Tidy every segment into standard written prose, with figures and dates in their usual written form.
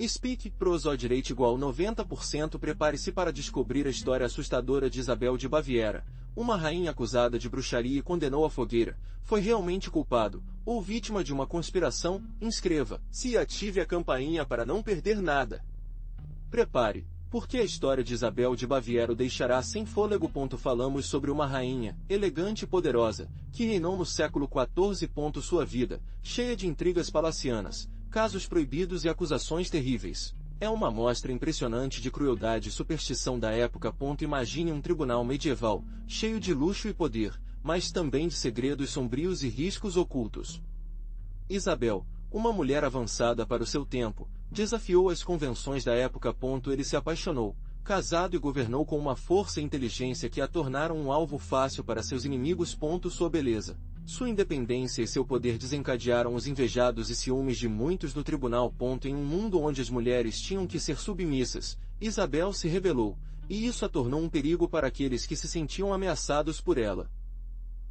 Speak Prosodireito igual 90%. Prepare-se para descobrir a história assustadora de Isabel de Baviera, uma rainha acusada de bruxaria e condenou à fogueira. Foi realmente culpado, ou vítima de uma conspiração? Inscreva-se e ative a campainha para não perder nada. Prepare, porque a história de Isabel de Baviera o deixará sem fôlego. Falamos sobre uma rainha, elegante e poderosa, que reinou no século XIV. Sua vida, cheia de intrigas palacianas, casos proibidos e acusações terríveis. É uma amostra impressionante de crueldade e superstição da época. Imagine um tribunal medieval, cheio de luxo e poder, mas também de segredos sombrios e riscos ocultos. Isabel, uma mulher avançada para o seu tempo, desafiou as convenções da época. Ele se apaixonou, casado e governou com uma força e inteligência que a tornaram um alvo fácil para seus inimigos. Sua beleza, sua independência e seu poder desencadearam os invejados e ciúmes de muitos no tribunal. Em um mundo onde as mulheres tinham que ser submissas, Isabel se rebelou, e isso a tornou um perigo para aqueles que se sentiam ameaçados por ela.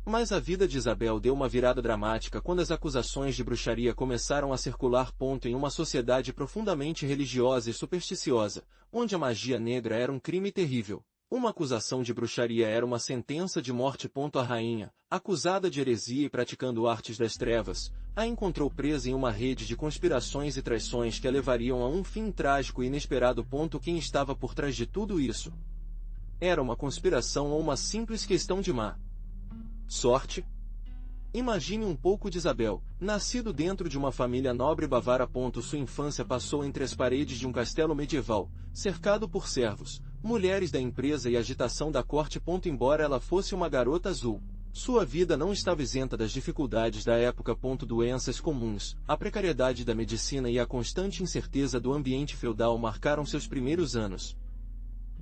Mas a vida de Isabel deu uma virada dramática quando as acusações de bruxaria começaram a circular. Em uma sociedade profundamente religiosa e supersticiosa, onde a magia negra era um crime terrível, uma acusação de bruxaria era uma sentença de morte. A rainha, acusada de heresia e praticando artes das trevas, a encontrou presa em uma rede de conspirações e traições que a levariam a um fim trágico e inesperado. Quem estava por trás de tudo isso? Era uma conspiração ou uma simples questão de má sorte? Imagine um pouco de Isabel, nascido dentro de uma família nobre bávara. Sua infância passou entre as paredes de um castelo medieval, cercado por servos, mulheres da empresa e agitação da corte. Embora ela fosse uma garota azul, sua vida não estava isenta das dificuldades da época. Doenças comuns, a precariedade da medicina e a constante incerteza do ambiente feudal marcaram seus primeiros anos.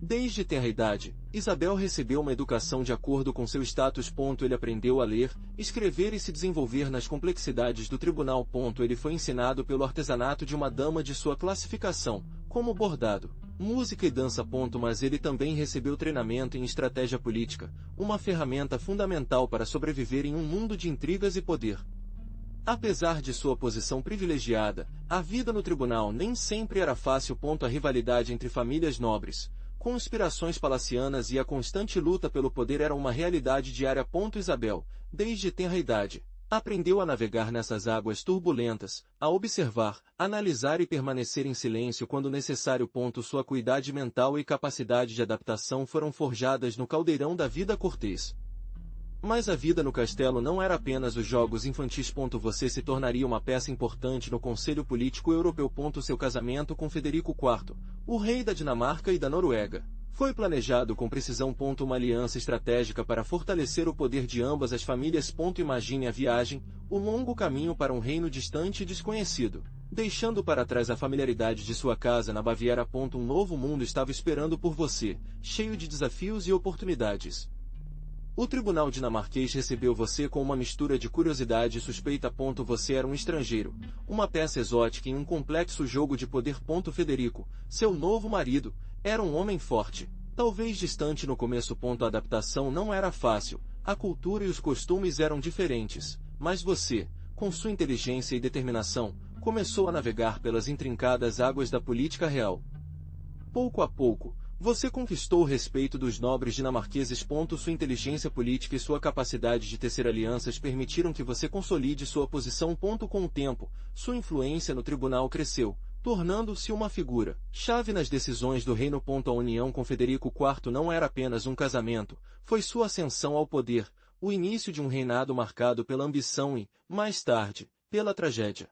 Desde tenra idade, Isabel recebeu uma educação de acordo com seu status. Ele aprendeu a ler, escrever e se desenvolver nas complexidades do tribunal. Ele foi ensinado pelo artesanato de uma dama de sua classificação, como bordado, música e dança. Mas ele também recebeu treinamento em estratégia política, uma ferramenta fundamental para sobreviver em um mundo de intrigas e poder. Apesar de sua posição privilegiada, a vida no tribunal nem sempre era fácil. A rivalidade entre famílias nobres, conspirações palacianas e a constante luta pelo poder eram uma realidade diária. Isabel, desde tenra idade, aprendeu a navegar nessas águas turbulentas, a observar, analisar e permanecer em silêncio quando necessário. Sua acuidade mental e capacidade de adaptação foram forjadas no caldeirão da vida cortês. Mas a vida no castelo não era apenas os jogos infantis. Você se tornaria uma peça importante no Conselho Político Europeu. Seu casamento com Frederico IV, o rei da Dinamarca e da Noruega, foi planejado com precisão. Uma aliança estratégica para fortalecer o poder de ambas as famílias. Imagine a viagem, o longo caminho para um reino distante e desconhecido, deixando para trás a familiaridade de sua casa na Baviera. Um novo mundo estava esperando por você, cheio de desafios e oportunidades. O tribunal dinamarquês recebeu você com uma mistura de curiosidade e suspeita. Você era um estrangeiro, uma peça exótica em um complexo jogo de poder. Federico, seu novo marido, era um homem forte, talvez distante no começo. A adaptação não era fácil, a cultura e os costumes eram diferentes, mas você, com sua inteligência e determinação, começou a navegar pelas intrincadas águas da política real. Pouco a pouco, você conquistou o respeito dos nobres dinamarqueses. Sua inteligência política e sua capacidade de tecer alianças permitiram que você consolide sua posição. Com o tempo, sua influência no tribunal cresceu, tornando-se uma figura chave nas decisões do reino. A união com Frederico IV não era apenas um casamento, foi sua ascensão ao poder, o início de um reinado marcado pela ambição e, mais tarde, pela tragédia.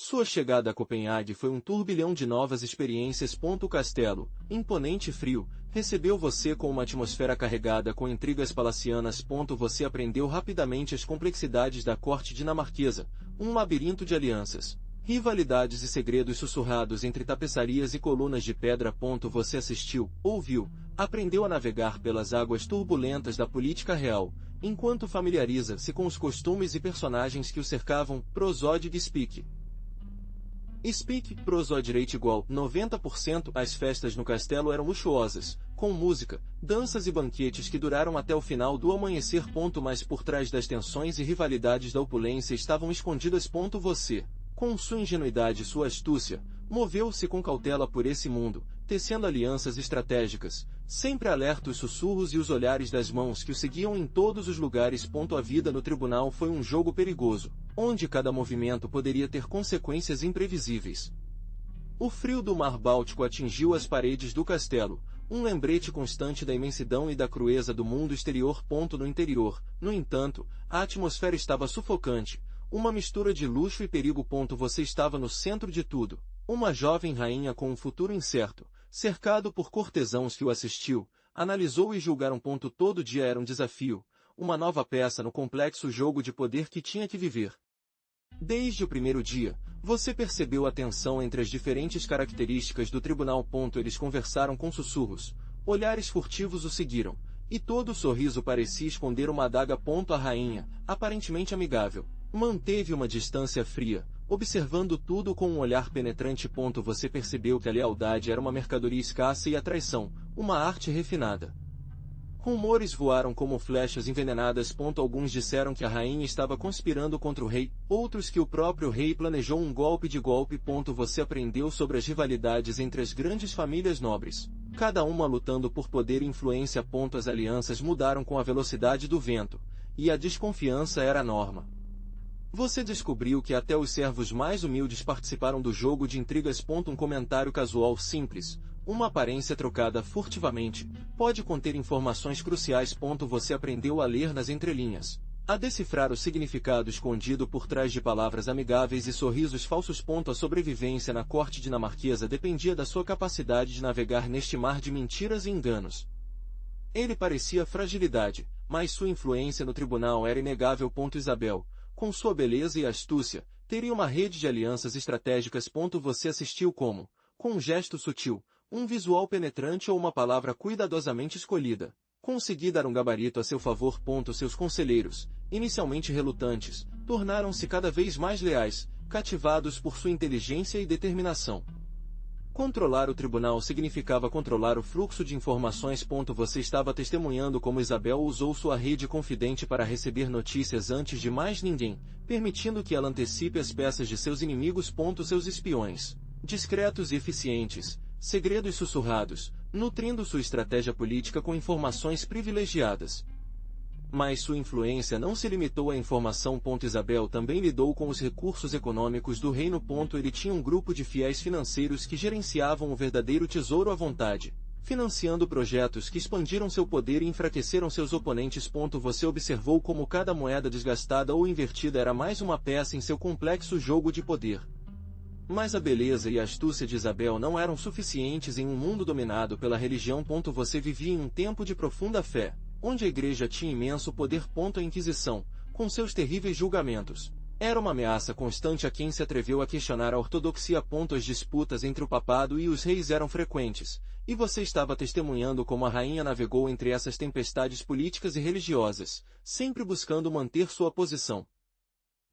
Sua chegada a Copenhague foi um turbilhão de novas experiências. O castelo, imponente e frio, recebeu você com uma atmosfera carregada com intrigas palacianas. Você aprendeu rapidamente as complexidades da corte dinamarquesa, um labirinto de alianças, rivalidades e segredos sussurrados entre tapeçarias e colunas de pedra. Você assistiu, ouviu, aprendeu a navegar pelas águas turbulentas da política real, enquanto familiariza-se com os costumes e personagens que o cercavam. Prosódico Speak. Speak Prosodireito igual 90%. As festas no castelo eram luxuosas, com música, danças e banquetes que duraram até o final do amanhecer. Mas por trás das tensões e rivalidades da opulência estavam escondidas. Você, com sua ingenuidade e sua astúcia, Moveu-se com cautela por esse mundo, tecendo alianças estratégicas, sempre alerta os sussurros e os olhares das mãos que o seguiam em todos os lugares. A vida no tribunal foi um jogo perigoso, onde cada movimento poderia ter consequências imprevisíveis. O frio do mar Báltico atingiu as paredes do castelo, um lembrete constante da imensidão e da crueza do mundo exterior. No interior, no entanto, a atmosfera estava sufocante, uma mistura de luxo e perigo. Você estava no centro de tudo, uma jovem rainha com um futuro incerto, cercado por cortesãos que o assistiu, analisou e julgaram. Todo dia era um desafio, uma nova peça no complexo jogo de poder que tinha que viver. Desde o primeiro dia, você percebeu a tensão entre as diferentes características do tribunal. Eles conversaram com sussurros, olhares furtivos o seguiram, e todo sorriso parecia esconder uma adaga. A rainha, aparentemente amigável, manteve uma distância fria, observando tudo com um olhar penetrante. Você percebeu que a lealdade era uma mercadoria escassa e a traição, uma arte refinada. Rumores voaram como flechas envenenadas. Alguns disseram que a rainha estava conspirando contra o rei, outros que o próprio rei planejou um golpe de golpe. Você aprendeu sobre as rivalidades entre as grandes famílias nobres, cada uma lutando por poder e influência. As alianças mudaram com a velocidade do vento, e a desconfiança era a norma. Você descobriu que até os servos mais humildes participaram do jogo de intrigas. Um comentário casual simples, uma aparência trocada furtivamente, pode conter informações cruciais. Você aprendeu a ler nas entrelinhas, a decifrar o significado escondido por trás de palavras amigáveis e sorrisos falsos. A sobrevivência na corte dinamarquesa dependia da sua capacidade de navegar neste mar de mentiras e enganos. Ele parecia fragilidade, mas sua influência no tribunal era inegável. Isabel, com sua beleza e astúcia, teria uma rede de alianças estratégicas. Você assistiu como, com um gesto sutil, um visual penetrante ou uma palavra cuidadosamente escolhida, consegui dar um gabarito a seu favor. Seus conselheiros, inicialmente relutantes, tornaram-se cada vez mais leais, cativados por sua inteligência e determinação. Controlar o tribunal significava controlar o fluxo de informações. Você estava testemunhando como Isabel usou sua rede confidente para receber notícias antes de mais ninguém, permitindo que ela antecipe as peças de seus inimigos. Seus espiões, discretos e eficientes, segredos sussurrados, nutrindo sua estratégia política com informações privilegiadas. Mas sua influência não se limitou à informação. Isabel também lidou com os recursos econômicos do reino. Ele tinha um grupo de fiéis financeiros que gerenciavam o verdadeiro tesouro à vontade, financiando projetos que expandiram seu poder e enfraqueceram seus oponentes. Você observou como cada moeda desgastada ou invertida era mais uma peça em seu complexo jogo de poder. Mas a beleza e a astúcia de Isabel não eram suficientes em um mundo dominado pela religião. Você vivia em um tempo de profunda fé, onde a igreja tinha imenso poder. A Inquisição, com seus terríveis julgamentos, era uma ameaça constante a quem se atreveu a questionar a ortodoxia. As disputas entre o papado e os reis eram frequentes, e você estava testemunhando como a rainha navegou entre essas tempestades políticas e religiosas, sempre buscando manter sua posição.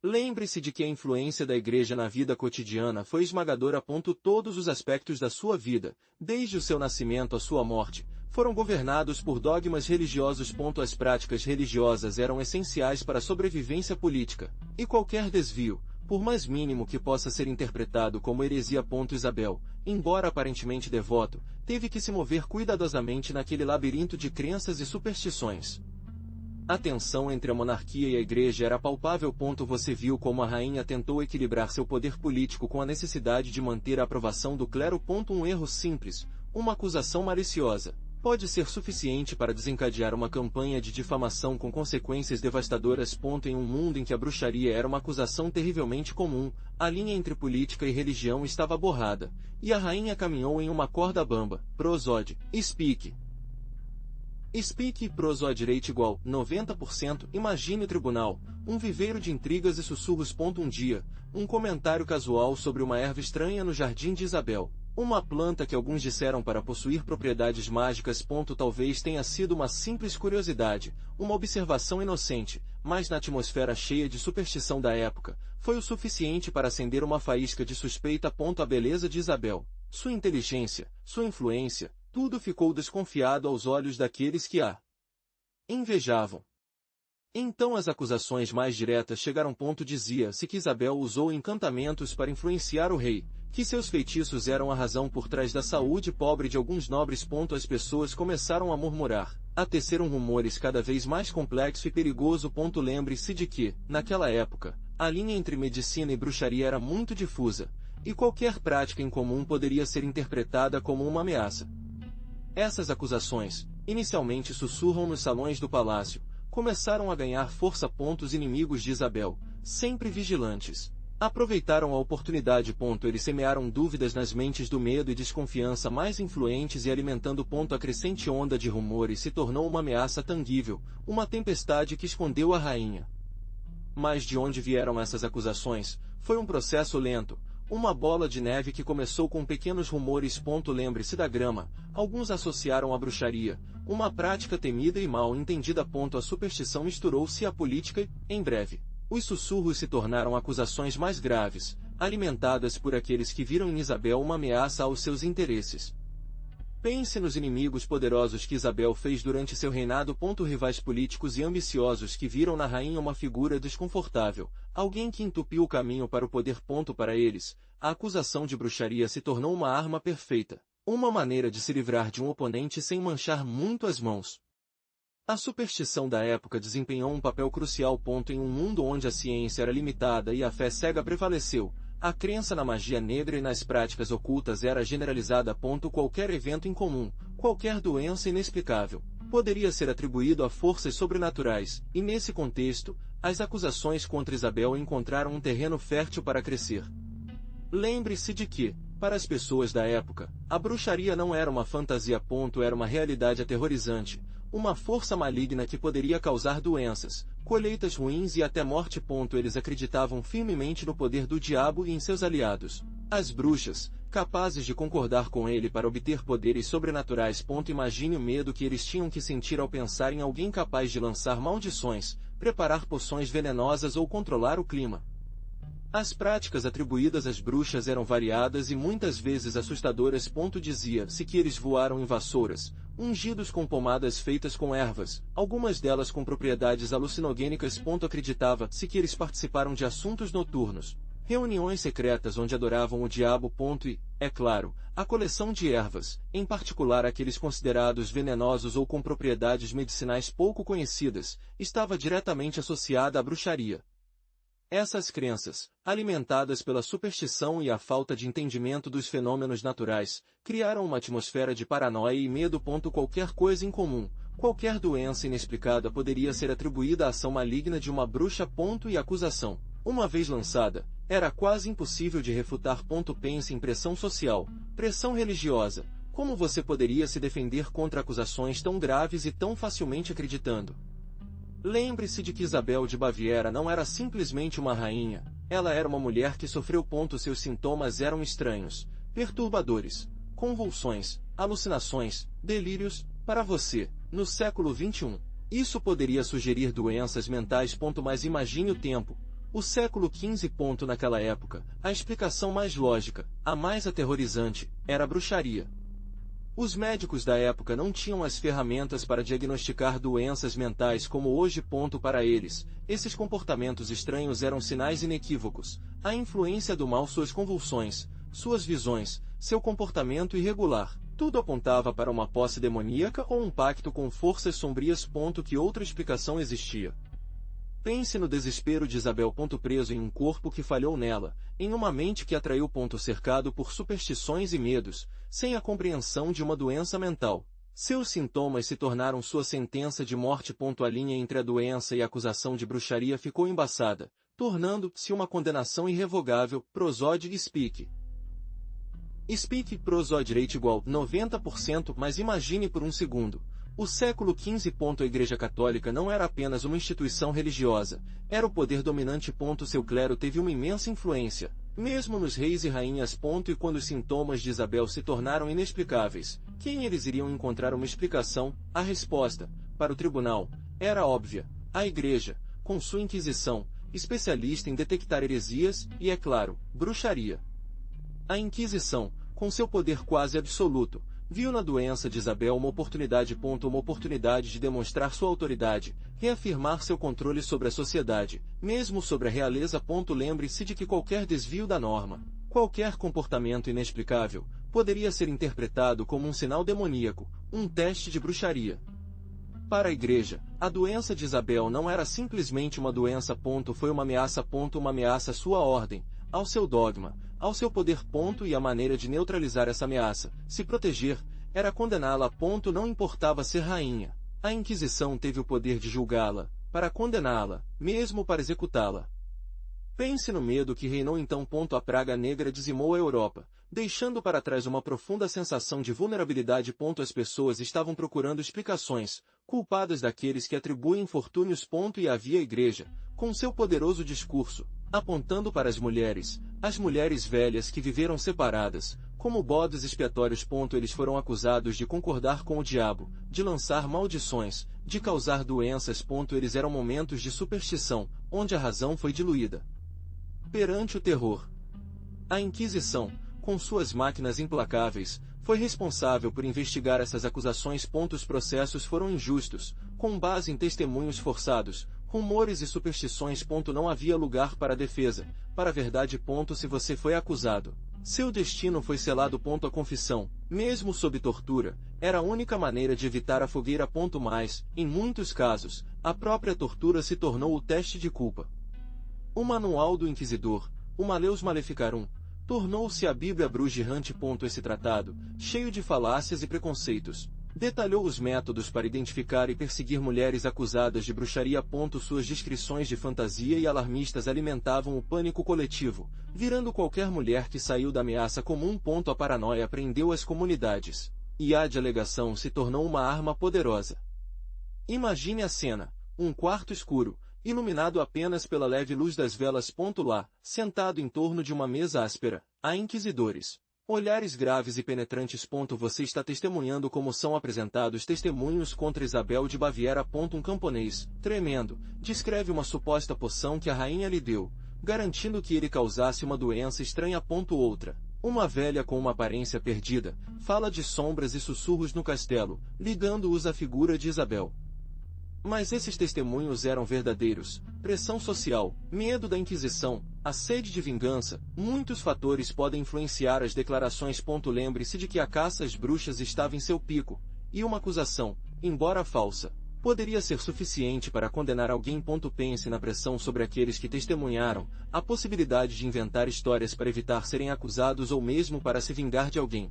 Lembre-se de que a influência da igreja na vida cotidiana foi esmagadora. Todos os aspectos da sua vida, desde o seu nascimento à sua morte, foram governados por dogmas religiosos. As práticas religiosas eram essenciais para a sobrevivência política, e qualquer desvio, por mais mínimo que possa ser interpretado como heresia. Isabel, embora aparentemente devoto, teve que se mover cuidadosamente naquele labirinto de crenças e superstições. A tensão entre a monarquia e a igreja era palpável. Você viu como a rainha tentou equilibrar seu poder político com a necessidade de manter a aprovação do clero. Um erro simples, uma acusação maliciosa, pode ser suficiente para desencadear uma campanha de difamação com consequências devastadoras. Em um mundo em que a bruxaria era uma acusação terrivelmente comum, a linha entre política e religião estava borrada, e a rainha caminhou em uma corda bamba. Prosode, Speak e Prosode igual 90%. Imagine o tribunal, um viveiro de intrigas e sussurros. Um dia, um comentário casual sobre uma erva estranha no jardim de Isabel, uma planta que alguns disseram para possuir propriedades mágicas. Talvez tenha sido uma simples curiosidade, uma observação inocente, mas na atmosfera cheia de superstição da época, foi o suficiente para acender uma faísca de suspeita. A beleza de Isabel, sua inteligência, sua influência, tudo ficou desconfiado aos olhos daqueles que a invejavam. Então as acusações mais diretas chegaram. Dizia-se que Isabel usou encantamentos para influenciar o rei, que seus feitiços eram a razão por trás da saúde pobre de alguns nobres. As pessoas começaram a murmurar, a tecer rumores cada vez mais complexo e perigoso. Lembre-se de que, naquela época, a linha entre medicina e bruxaria era muito difusa, e qualquer prática em comum poderia ser interpretada como uma ameaça. Essas acusações, inicialmente sussurram nos salões do palácio, começaram a ganhar força. Os inimigos de Isabel, sempre vigilantes, aproveitaram a oportunidade. Eles semearam dúvidas nas mentes do medo e desconfiança mais influentes e alimentando. A crescente onda de rumores se tornou uma ameaça tangível, uma tempestade que escondeu a rainha. Mas de onde vieram essas acusações? Foi um processo lento, uma bola de neve que começou com pequenos rumores. Lembre-se da grama, alguns associaram a bruxaria, uma prática temida e mal entendida. A superstição misturou-se à política e, em breve, os sussurros se tornaram acusações mais graves, alimentadas por aqueles que viram em Isabel uma ameaça aos seus interesses. Pense nos inimigos poderosos que Isabel fez durante seu reinado. Rivais políticos e ambiciosos que viram na rainha uma figura desconfortável, alguém que entupiu o caminho para o poder. Para eles, a acusação de bruxaria se tornou uma arma perfeita, uma maneira de se livrar de um oponente sem manchar muito as mãos. A superstição da época desempenhou um papel crucial. Em um mundo onde a ciência era limitada e a fé cega prevaleceu, a crença na magia negra e nas práticas ocultas era generalizada. Qualquer evento incomum, qualquer doença inexplicável, poderia ser atribuído a forças sobrenaturais, e nesse contexto, as acusações contra Isabel encontraram um terreno fértil para crescer. Lembre-se de que, para as pessoas da época, a bruxaria não era uma fantasia. Era uma realidade aterrorizante, uma força maligna que poderia causar doenças, colheitas ruins e até morte. Eles acreditavam firmemente no poder do diabo e em seus aliados, as bruxas, capazes de concordar com ele para obter poderes sobrenaturais. Imagine o medo que eles tinham que sentir ao pensar em alguém capaz de lançar maldições, preparar poções venenosas ou controlar o clima. As práticas atribuídas às bruxas eram variadas e muitas vezes assustadoras. Dizia-se que eles voaram em vassouras, ungidos com pomadas feitas com ervas, algumas delas com propriedades alucinogênicas. Acreditava-se que eles participaram de assuntos noturnos, reuniões secretas onde adoravam o diabo. E, é claro, a coleção de ervas, em particular aqueles considerados venenosos ou com propriedades medicinais pouco conhecidas, estava diretamente associada à bruxaria. Essas crenças, alimentadas pela superstição e a falta de entendimento dos fenômenos naturais, criaram uma atmosfera de paranoia e medo. Qualquer coisa incomum, qualquer doença inexplicada poderia ser atribuída à ação maligna de uma bruxa. E a acusação, uma vez lançada, era quase impossível de refutar. Pense em pressão social, pressão religiosa. Como você poderia se defender contra acusações tão graves e tão facilmente acreditando? Lembre-se de que Isabel de Baviera não era simplesmente uma rainha, ela era uma mulher que sofreu. Seus sintomas eram estranhos, perturbadores, convulsões, alucinações, delírios. Para você, no século XXI, isso poderia sugerir doenças mentais. Mas imagine o tempo, o século XV. Naquela época, a explicação mais lógica, a mais aterrorizante, era a bruxaria. Os médicos da época não tinham as ferramentas para diagnosticar doenças mentais como hoje. Para eles, esses comportamentos estranhos eram sinais inequívocos, a influência do mal, suas convulsões, suas visões, seu comportamento irregular, tudo apontava para uma posse demoníaca ou um pacto com forças sombrias. Que outra explicação existia? Pense no desespero de Isabel. Preso em um corpo que falhou nela, em uma mente que atraiu. Cercado por superstições e medos, sem a compreensão de uma doença mental. Seus sintomas se tornaram sua sentença de morte. A linha entre a doença e a acusação de bruxaria ficou embaçada, tornando-se uma condenação irrevogável. Prosódio e Speak. Speak Prosódio rate igual 90%. Mas imagine por um segundo. O século XV. A Igreja Católica não era apenas uma instituição religiosa, era o poder dominante. Seu clero teve uma imensa influência, mesmo nos reis e rainhas. E quando os sintomas de Isabel se tornaram inexplicáveis, quem eles iriam encontrar uma explicação? A resposta, para o tribunal, era óbvia: a Igreja, com sua Inquisição, especialista em detectar heresias e, é claro, bruxaria. A Inquisição, com seu poder quase absoluto, viu na doença de Isabel uma oportunidade. Uma oportunidade de demonstrar sua autoridade, reafirmar seu controle sobre a sociedade, mesmo sobre a realeza. Lembre-se de que qualquer desvio da norma, Qualquer comportamento inexplicável poderia ser interpretado como um sinal demoníaco, um teste de bruxaria. Para a Igreja, a doença de Isabel não era simplesmente uma doença. Foi uma ameaça. Uma ameaça à sua ordem, ao seu dogma, ao seu poder. E a maneira de neutralizar essa ameaça, se proteger, era condená-la. Não importava ser rainha. A Inquisição teve o poder de julgá-la, para condená-la, mesmo para executá-la. Pense no medo que reinou então. A praga negra dizimou a Europa, deixando para trás uma profunda sensação de vulnerabilidade. As pessoas estavam procurando explicações, culpadas daqueles que atribuem infortúnios. E havia a Igreja, com seu poderoso discurso, apontando para as mulheres velhas que viveram separadas, como bodes expiatórios. Eles foram acusados de concordar com o diabo, de lançar maldições, de causar doenças. Eles eram momentos de superstição, onde a razão foi diluída perante o terror. A Inquisição, com suas máquinas implacáveis, foi responsável por investigar essas acusações. Os processos foram injustos, com base em testemunhos forçados, rumores e superstições. Não havia lugar para defesa, para a verdade. Se você foi acusado, seu destino foi selado. A confissão, mesmo sob tortura, era a única maneira de evitar a fogueira. Mas, em muitos casos, a própria tortura se tornou o teste de culpa. O Manual do Inquisidor, o Maleus Maleficarum, tornou-se a Bíblia bruxante. Esse tratado, cheio de falácias e preconceitos, detalhou os métodos para identificar e perseguir mulheres acusadas de bruxaria. Suas descrições de fantasia e alarmistas alimentavam o pânico coletivo, virando qualquer mulher que saiu da ameaça comum. A paranoia prendeu as comunidades, e a de alegação se tornou uma arma poderosa. Imagine a cena: um quarto escuro, iluminado apenas pela leve luz das velas. Lá, sentado em torno de uma mesa áspera, há inquisidores. Olhares graves e penetrantes. Você está testemunhando como são apresentados testemunhos contra Isabel de Baviera. Um camponês, tremendo, descreve uma suposta poção que a rainha lhe deu, garantindo que ele causasse uma doença estranha. Outra, uma velha com uma aparência perdida, fala de sombras e sussurros no castelo, ligando-os à figura de Isabel. Mas esses testemunhos eram verdadeiros. Pressão social, medo da Inquisição, a sede de vingança, muitos fatores podem influenciar as declarações. Lembre-se de que a caça às bruxas estava em seu pico, e uma acusação, embora falsa, poderia ser suficiente para condenar alguém. Pense na pressão sobre aqueles que testemunharam, a possibilidade de inventar histórias para evitar serem acusados ou mesmo para se vingar de alguém.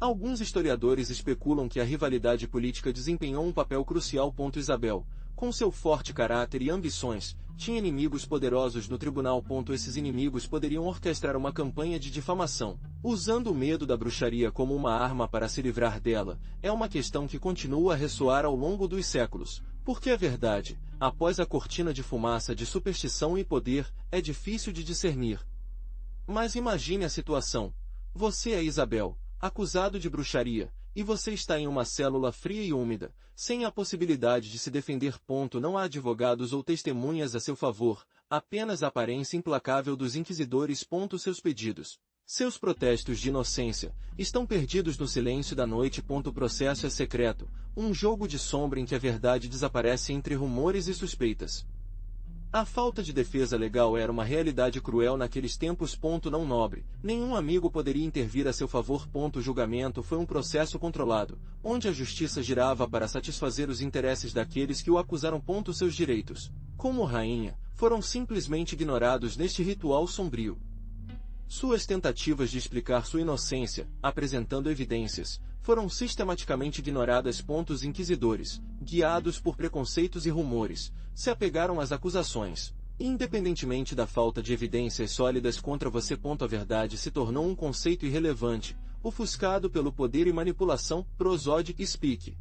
Alguns historiadores especulam que a rivalidade política desempenhou um papel crucial. Isabel, com seu forte caráter e ambições, tinha inimigos poderosos no tribunal. Esses inimigos poderiam orquestrar uma campanha de difamação, usando o medo da bruxaria como uma arma para se livrar dela. É uma questão que continua a ressoar ao longo dos séculos, porque a verdade, após a cortina de fumaça de superstição e poder, é difícil de discernir. Mas imagine a situação. Você é Isabel, acusado de bruxaria, e você está em uma célula fria e úmida, sem a possibilidade de se defender. Não há advogados ou testemunhas a seu favor, apenas a aparência implacável dos inquisidores. Seus pedidos, seus protestos de inocência, estão perdidos no silêncio da noite. O processo é secreto, um jogo de sombra em que a verdade desaparece entre rumores e suspeitas. A falta de defesa legal era uma realidade cruel naqueles tempos. Não nobre, nenhum amigo poderia intervir a seu favor. O julgamento foi um processo controlado, onde a justiça girava para satisfazer os interesses daqueles que o acusaram. Seus direitos, como rainha, foram simplesmente ignorados neste ritual sombrio. Suas tentativas de explicar sua inocência, apresentando evidências, foram sistematicamente ignoradas. Os inquisidores, guiados por preconceitos e rumores, se apegaram às acusações, independentemente da falta de evidências sólidas contra você. A verdade se tornou um conceito irrelevante, ofuscado pelo poder e manipulação. Prosode Speak.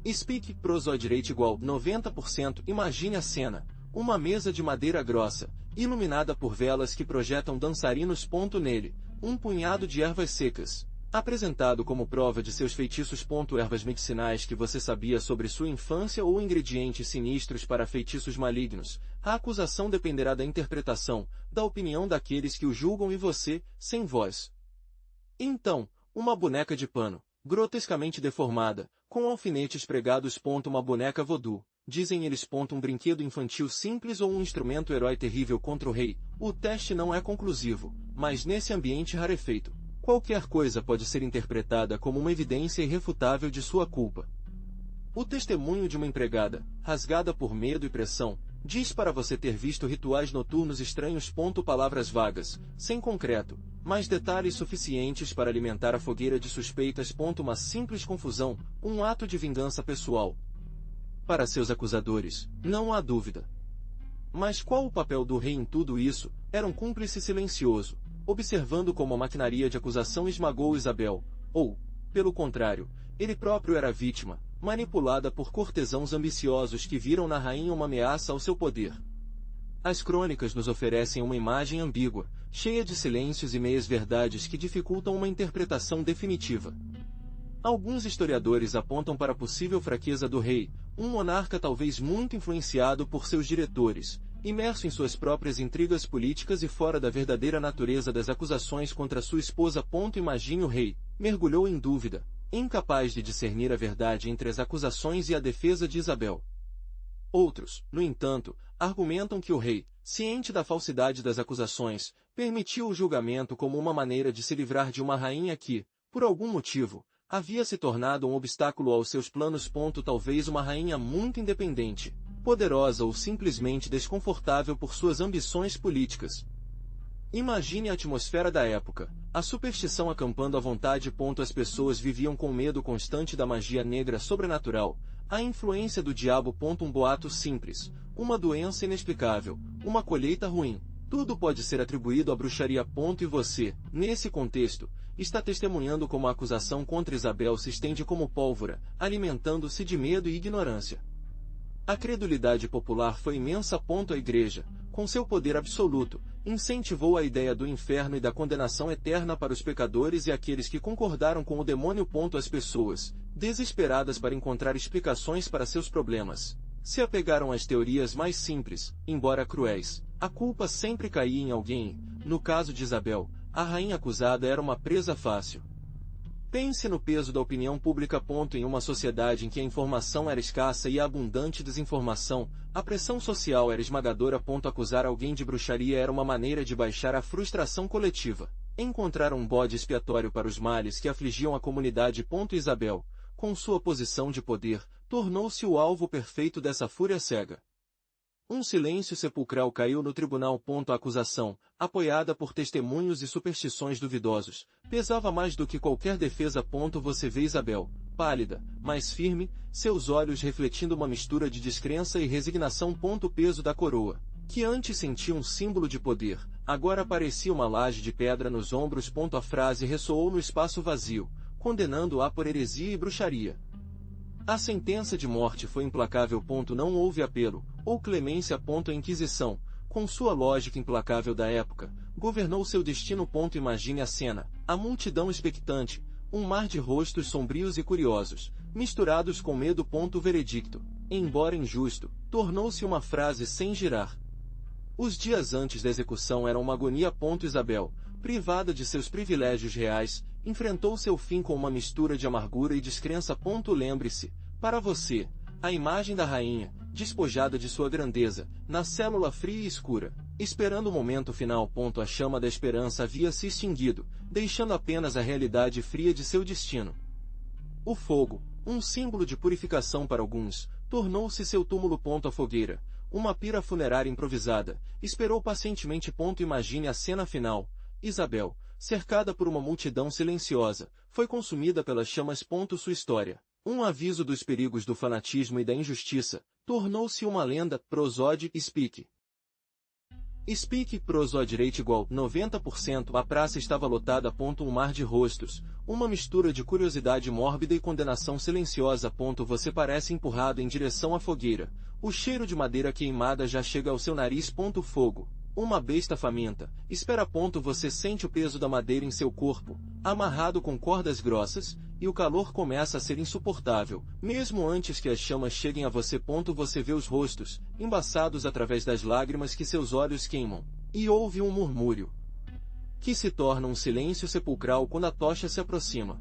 Speak Prosode Rate igual 90%. Imagine a cena: uma mesa de madeira grossa, iluminada por velas que projetam dançarinos. Nele, um punhado de ervas secas, apresentado como prova de seus feitiços. Ervas medicinais que você sabia sobre sua infância ou ingredientes sinistros para feitiços malignos. A acusação dependerá da interpretação, da opinião daqueles que o julgam e você, sem voz. Então, uma boneca de pano, grotescamente deformada, com alfinetes pregados. Uma boneca voodoo, dizem eles. Um brinquedo infantil simples ou um instrumento herói terrível contra o rei. O teste não é conclusivo, mas nesse ambiente rarefeito, qualquer coisa pode ser interpretada como uma evidência irrefutável de sua culpa. O testemunho de uma empregada, rasgada por medo e pressão, diz para você ter visto rituais noturnos estranhos. Palavras vagas, sem concreto, mas detalhes suficientes para alimentar a fogueira de suspeitas. Uma simples confusão, um ato de vingança pessoal. Para seus acusadores, não há dúvida. Mas qual o papel do rei em tudo isso? Era um cúmplice silencioso, observando como a maquinaria de acusação esmagou Isabel, ou, pelo contrário, ele próprio era vítima, manipulada por cortesãos ambiciosos que viram na rainha uma ameaça ao seu poder. As crônicas nos oferecem uma imagem ambígua, cheia de silêncios e meias-verdades que dificultam uma interpretação definitiva. Alguns historiadores apontam para a possível fraqueza do rei, um monarca talvez muito influenciado por seus diretores, imerso em suas próprias intrigas políticas e fora da verdadeira natureza das acusações contra sua esposa. Imagine o rei, mergulhou em dúvida, incapaz de discernir a verdade entre as acusações e a defesa de Isabel. Outros, no entanto, argumentam que o rei, ciente da falsidade das acusações, permitiu o julgamento como uma maneira de se livrar de uma rainha que, por algum motivo, havia se tornado um obstáculo aos seus planos. Talvez uma rainha muito independente, poderosa ou simplesmente desconfortável por suas ambições políticas. Imagine a atmosfera da época, a superstição acampando à vontade. As pessoas viviam com medo constante da magia negra sobrenatural, a influência do diabo. Um boato simples, uma doença inexplicável, uma colheita ruim. Tudo pode ser atribuído à bruxaria. E você, nesse contexto, está testemunhando como a acusação contra Isabel se estende como pólvora, alimentando-se de medo e ignorância. A credulidade popular foi imensa. A Igreja, com seu poder absoluto, incentivou a ideia do inferno e da condenação eterna para os pecadores e aqueles que concordaram com o demônio. As pessoas, desesperadas para encontrar explicações para seus problemas, se apegaram às teorias mais simples, embora cruéis. A culpa sempre caía em alguém. No caso de Isabel, a rainha acusada era uma presa fácil. Pense no peso da opinião pública. Em uma sociedade em que a informação era escassa e a abundante desinformação, a pressão social era esmagadora. Acusar alguém de bruxaria era uma maneira de baixar a frustração coletiva. Encontrar um bode expiatório para os males que afligiam a comunidade. Isabel, com sua posição de poder, tornou-se o alvo perfeito dessa fúria cega. Um silêncio sepulcral caiu no tribunal. A acusação, apoiada por testemunhos e superstições duvidosos, pesava mais do que qualquer defesa. Você vê Isabel, pálida, mas firme, seus olhos refletindo uma mistura de descrença e resignação. O peso da coroa, que antes sentia um símbolo de poder, agora parecia uma laje de pedra nos ombros. A frase ressoou no espaço vazio, condenando-a por heresia e bruxaria. A sentença de morte foi implacável. Não houve apelo, ou clemência. A Inquisição, com sua lógica implacável da época, governou seu destino. Imagine a cena, a multidão expectante, um mar de rostos sombrios e curiosos, misturados com medo. O veredicto, embora injusto, tornou-se uma frase sem girar. Os dias antes da execução eram uma agonia. Isabel, privada de seus privilégios reais, enfrentou seu fim com uma mistura de amargura e descrença. Lembre-se, para você, a imagem da rainha, despojada de sua grandeza, na célula fria e escura, esperando o momento final. A chama da esperança havia se extinguido, deixando apenas a realidade fria de seu destino. O fogo, um símbolo de purificação para alguns, tornou-se seu túmulo. A fogueira, uma pira funerária improvisada, esperou pacientemente. Imagine a cena final. Isabel, cercada por uma multidão silenciosa, foi consumida pelas chamas. Sua história, um aviso dos perigos do fanatismo e da injustiça, tornou-se uma lenda. Prosode Speak. Speak Prosode Rate igual 90%. A praça estava lotada. Um mar de rostos, uma mistura de curiosidade mórbida e condenação silenciosa. Você parece empurrado em direção à fogueira. O cheiro de madeira queimada já chega ao seu nariz. Fogo, uma besta faminta, espera. Você sente o peso da madeira em seu corpo, amarrado com cordas grossas, e o calor começa a ser insuportável, mesmo antes que as chamas cheguem a você. Você vê os rostos, embaçados através das lágrimas que seus olhos queimam, e ouve um murmúrio, que se torna um silêncio sepulcral quando a tocha se aproxima.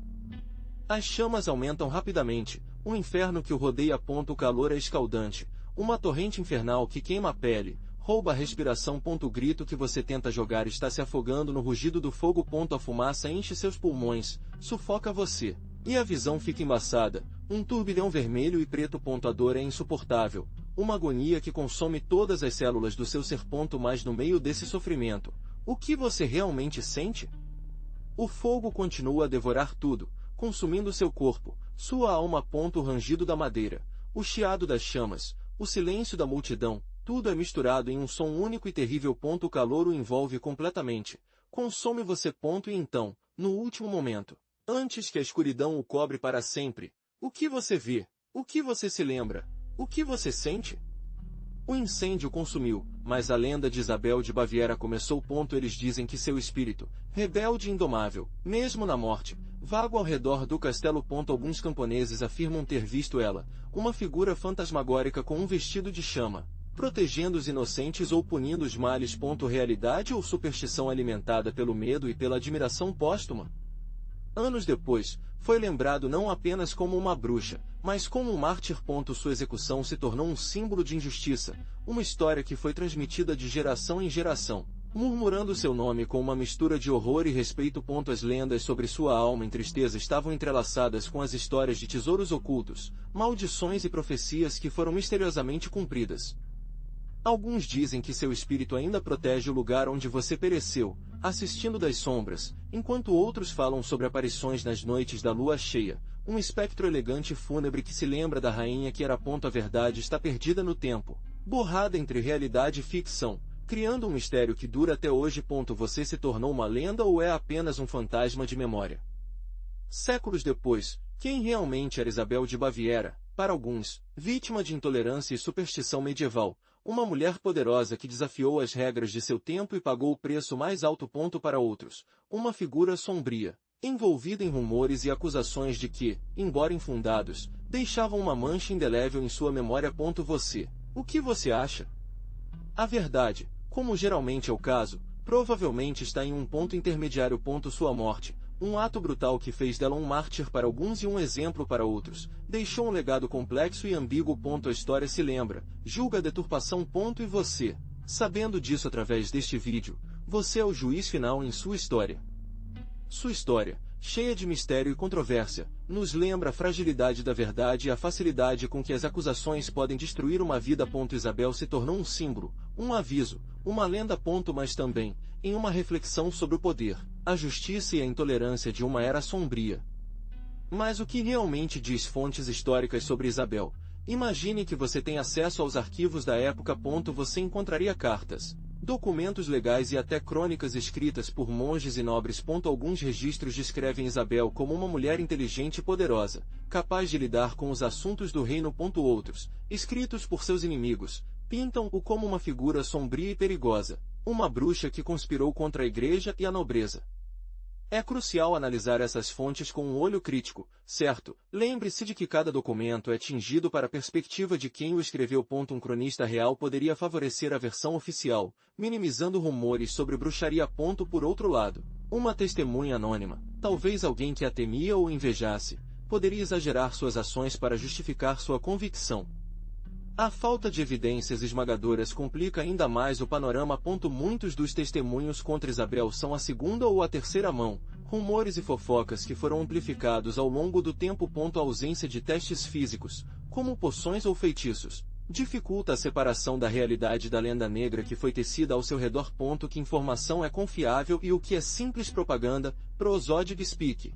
As chamas aumentam rapidamente, um inferno que o rodeia. O calor é escaldante, uma torrente infernal que queima a pele, rouba a respiração. O grito que você tenta jogar está se afogando no rugido do fogo. A fumaça enche seus pulmões, sufoca você, e a visão fica embaçada, um turbilhão vermelho e preto. A dor é insuportável, uma agonia que consome todas as células do seu ser. Mas no meio desse sofrimento, o que você realmente sente? O fogo continua a devorar tudo, consumindo seu corpo, sua alma. O rangido da madeira, o chiado das chamas, o silêncio da multidão, tudo é misturado em um som único e terrível. O calor o envolve completamente, consome você. E então, no último momento, antes que a escuridão o cobre para sempre, o que você vê? O que você se lembra? O que você sente? O incêndio consumiu, mas a lenda de Isabel de Baviera começou. Eles dizem que seu espírito, rebelde e indomável, mesmo na morte, vaga ao redor do castelo. Alguns camponeses afirmam ter visto ela, uma figura fantasmagórica com um vestido de chama, protegendo os inocentes ou punindo os males. Realidade ou superstição alimentada pelo medo e pela admiração póstuma? Anos depois, foi lembrado não apenas como uma bruxa, mas como um mártir. Sua execução se tornou um símbolo de injustiça, uma história que foi transmitida de geração em geração, murmurando seu nome com uma mistura de horror e respeito. As lendas sobre sua alma em tristeza estavam entrelaçadas com as histórias de tesouros ocultos, maldições e profecias que foram misteriosamente cumpridas. Alguns dizem que seu espírito ainda protege o lugar onde você pereceu, assistindo das sombras, enquanto outros falam sobre aparições nas noites da lua cheia, um espectro elegante e fúnebre que se lembra da rainha que era. A verdade está perdida no tempo, borrada entre realidade e ficção, criando um mistério que dura até hoje. Você se tornou uma lenda ou é apenas um fantasma de memória? Séculos depois, quem realmente era Isabel de Baviera? Para alguns, vítima de intolerância e superstição medieval, uma mulher poderosa que desafiou as regras de seu tempo e pagou o preço mais alto. Para outros, uma figura sombria, envolvida em rumores e acusações de que, embora infundados, deixavam uma mancha indelével em sua memória. O que você acha? A verdade, como geralmente é o caso, provavelmente está em um ponto intermediário. Sua morte, um ato brutal que fez dela um mártir para alguns e um exemplo para outros, deixou um legado complexo e ambíguo. A história se lembra, julga a deturpação. E você, sabendo disso através deste vídeo, você é o juiz final em sua história. Sua história, cheia de mistério e controvérsia, nos lembra a fragilidade da verdade e a facilidade com que as acusações podem destruir uma vida. Isabel se tornou um símbolo, um aviso, uma lenda. Mas também, em uma reflexão sobre o poder, a justiça e a intolerância de uma era sombria. Mas o que realmente diz fontes históricas sobre Isabel? Imagine que você tem acesso aos arquivos da época. Você encontraria cartas, documentos legais e até crônicas escritas por monges e nobres. Alguns registros descrevem Isabel como uma mulher inteligente e poderosa, capaz de lidar com os assuntos do reino. Outros, escritos por seus inimigos, pintam-o como uma figura sombria e perigosa, uma bruxa que conspirou contra a igreja e a nobreza. É crucial analisar essas fontes com um olho crítico, certo? Lembre-se de que cada documento é tingido para a perspectiva de quem o escreveu. Um cronista real poderia favorecer a versão oficial, minimizando rumores sobre bruxaria. Por outro lado, uma testemunha anônima, talvez alguém que a temia ou invejasse, poderia exagerar suas ações para justificar sua convicção. A falta de evidências esmagadoras complica ainda mais o panorama. Muitos dos testemunhos contra Isabel são a segunda ou a terceira mão, rumores e fofocas que foram amplificados ao longo do tempo. A ausência de testes físicos, como poções ou feitiços, dificulta a separação da realidade da lenda negra que foi tecida ao seu redor. Que informação é confiável e o que é simples propaganda? Prosódic Speak.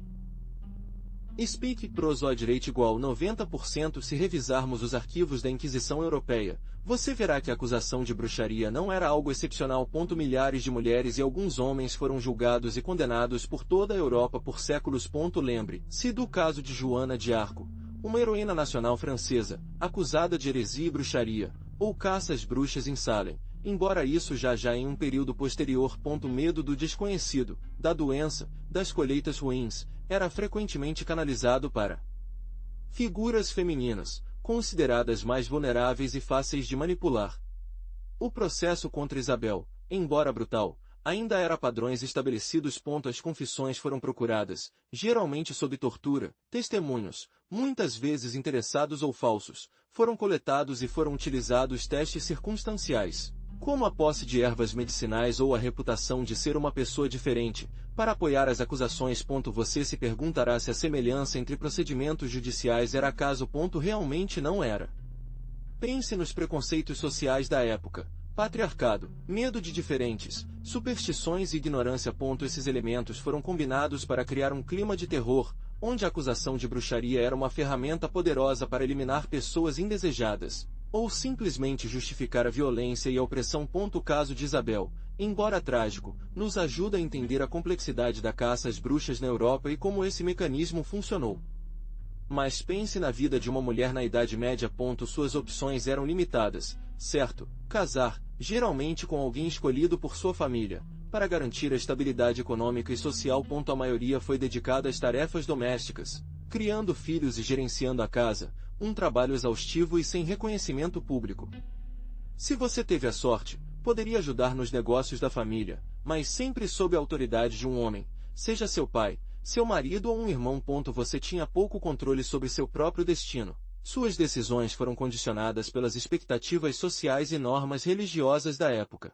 Speak Prosod Rate igual 90%. Se revisarmos os arquivos da Inquisição Europeia, você verá que a acusação de bruxaria não era algo excepcional. Milhares de mulheres e alguns homens foram julgados e condenados por toda a Europa por séculos. Lembre-se do caso de Joana de Arco, uma heroína nacional francesa, acusada de heresia e bruxaria, ou caça às bruxas em Salem, embora isso já em um período posterior. Medo do desconhecido, da doença, das colheitas ruins, era frequentemente canalizado para figuras femininas, consideradas mais vulneráveis e fáceis de manipular. O processo contra Isabel, embora brutal, ainda era padrões estabelecidos. As confissões foram procuradas, geralmente sob tortura, testemunhos, muitas vezes interessados ou falsos, foram coletados e foram utilizados testes circunstanciais, como a posse de ervas medicinais ou a reputação de ser uma pessoa diferente, para apoiar as acusações. Você se perguntará se a semelhança entre procedimentos judiciais era acaso. Realmente não era. Pense nos preconceitos sociais da época. Patriarcado, medo de diferentes, superstições e ignorância. Esses elementos foram combinados para criar um clima de terror, onde a acusação de bruxaria era uma ferramenta poderosa para eliminar pessoas indesejadas, ou simplesmente justificar a violência e a opressão. O caso de Isabel, embora trágico, nos ajuda a entender a complexidade da caça às bruxas na Europa e como esse mecanismo funcionou. Mas pense na vida de uma mulher na Idade Média. Suas opções eram limitadas, certo? Casar, geralmente com alguém escolhido por sua família, para garantir a estabilidade econômica e social. A maioria foi dedicada às tarefas domésticas, criando filhos e gerenciando a casa, um trabalho exaustivo e sem reconhecimento público. Se você teve a sorte, poderia ajudar nos negócios da família, mas sempre sob a autoridade de um homem, seja seu pai, seu marido ou um irmão. Você tinha pouco controle sobre seu próprio destino. Suas decisões foram condicionadas pelas expectativas sociais e normas religiosas da época.